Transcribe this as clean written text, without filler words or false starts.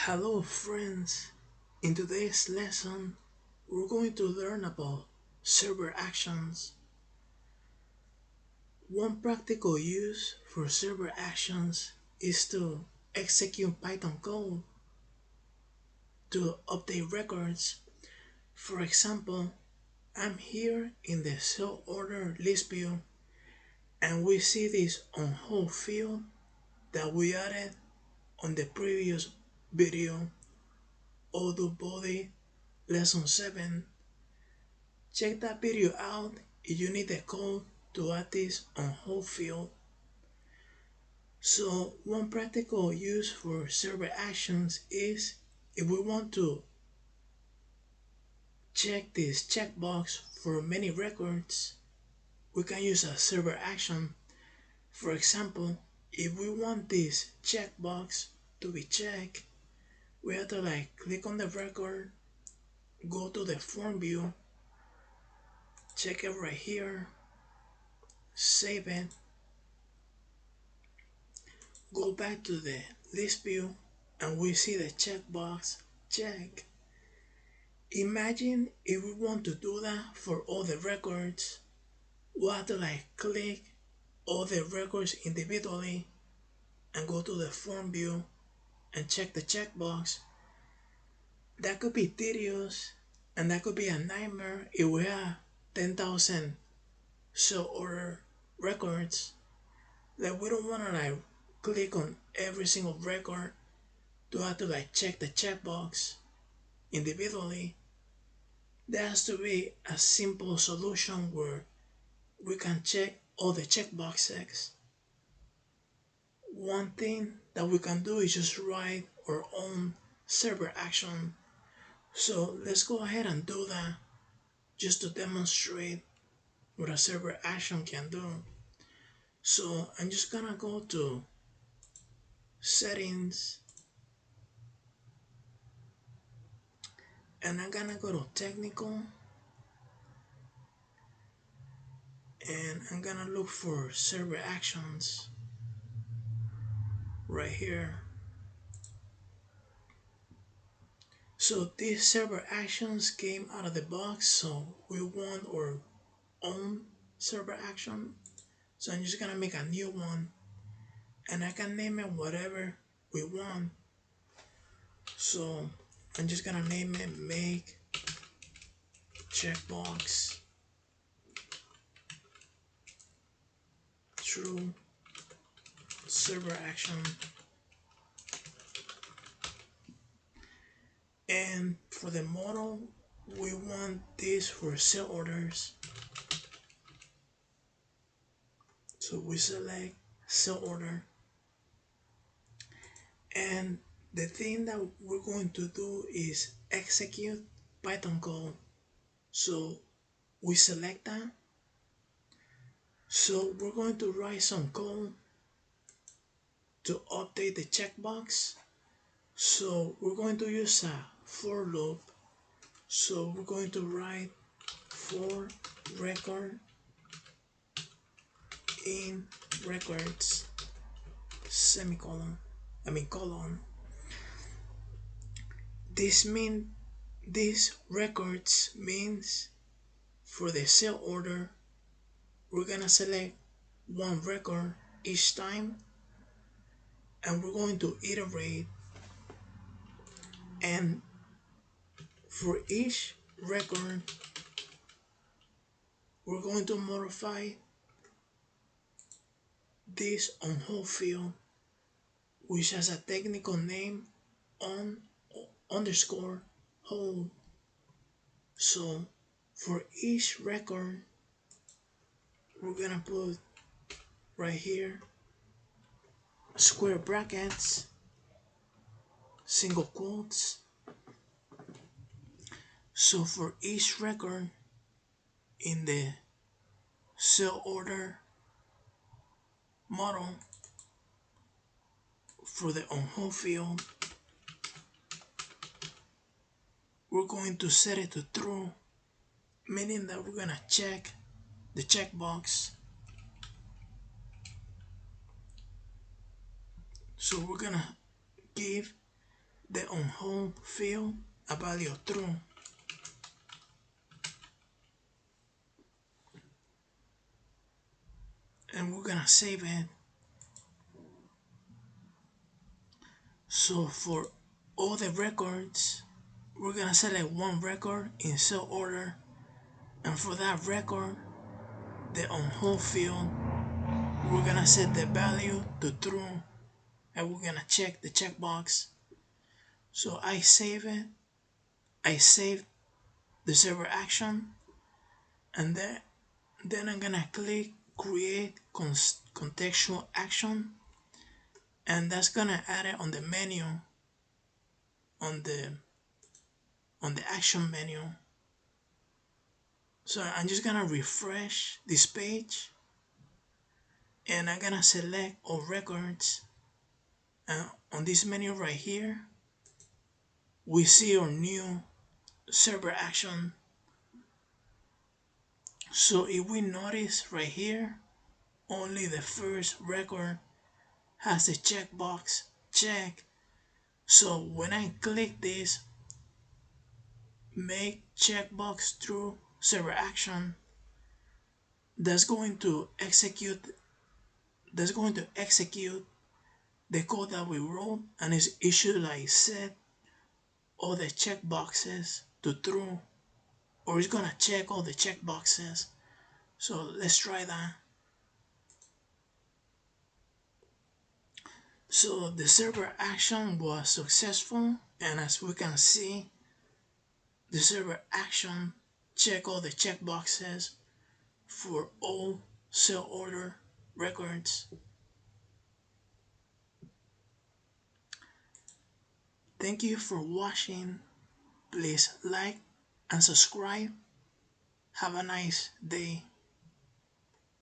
Hello friends, in today's lesson we're going to learn about server actions. One practical use for server actions is to execute Python code to update records. For example, I'm here in the cell order list view and we see this on hold field that we added on the previous video, Odoo body lesson 7. Check that video out if you need the code to add this on hold field. So one practical use for server actions is if we want to check this checkbox for many records, we can use a server action. For example, if we want this checkbox to be checked, we have to click on the record, go to the form view, check it right here, save it, go back to the list view, and we see the checkbox check. Imagine if we want to do that for all the records, we have to click all the records individually and go to the form view and check the checkbox. That could be tedious and that could be a nightmare if we have 10,000 sell order records. We don't want to click on every single record to have to check the checkbox individually. There has to be a simple solution where we can check all the checkboxes. One thing that we can do is just write our own server action. So let's go ahead and do that just to demonstrate what a server action can do. So I'm just gonna go to settings and I'm gonna go to technical and I'm gonna look for server actions right here. So these server actions came out of the box, so we want our own server action. So I'm just gonna make a new one and I can name it whatever we want. So I'm just gonna name it make checkbox true server action. And for the model, we want this for sell orders. So we select sell order. And the thing that we're going to do is execute Python code. So we select that. So we're going to write some code to update the checkbox. So we're going to use a for loop. So we're going to write for record in records semicolon, colon. This records means for the sell order, we're gonna select one record each time and we're going to iterate, and for each record we're going to modify this on hold field, which has a technical name on underscore hold. So for each record we're gonna put right here square brackets, single quotes. So for each record in the sell order model, for the on hold field, we're going to set it to true, meaning that we're gonna check the checkbox. So we're gonna give the on hold field a value of true. And we're gonna save it. So for all the records, we're gonna select one record in sell order, and for that record, the on hold field, we're gonna set the value to true, and we're gonna check the checkbox. So I save it. I save the server action, and then I'm gonna click create contextual action, and that's gonna add it on the menu, on the action menu. So I'm just gonna refresh this page, and I'm gonna select all records, and on this menu right here we see our new server action. So if we notice right here, only the first record has a checkbox check. So when I click this make checkbox true server action, that's going to execute the code that we wrote, and it should like set all the checkboxes to true, or it's gonna check all the checkboxes. So let's try that. So the server action was successful, and as we can see, the server action check all the checkboxes for all sell order records. Thank you for watching. Please like and subscribe. Have a nice day.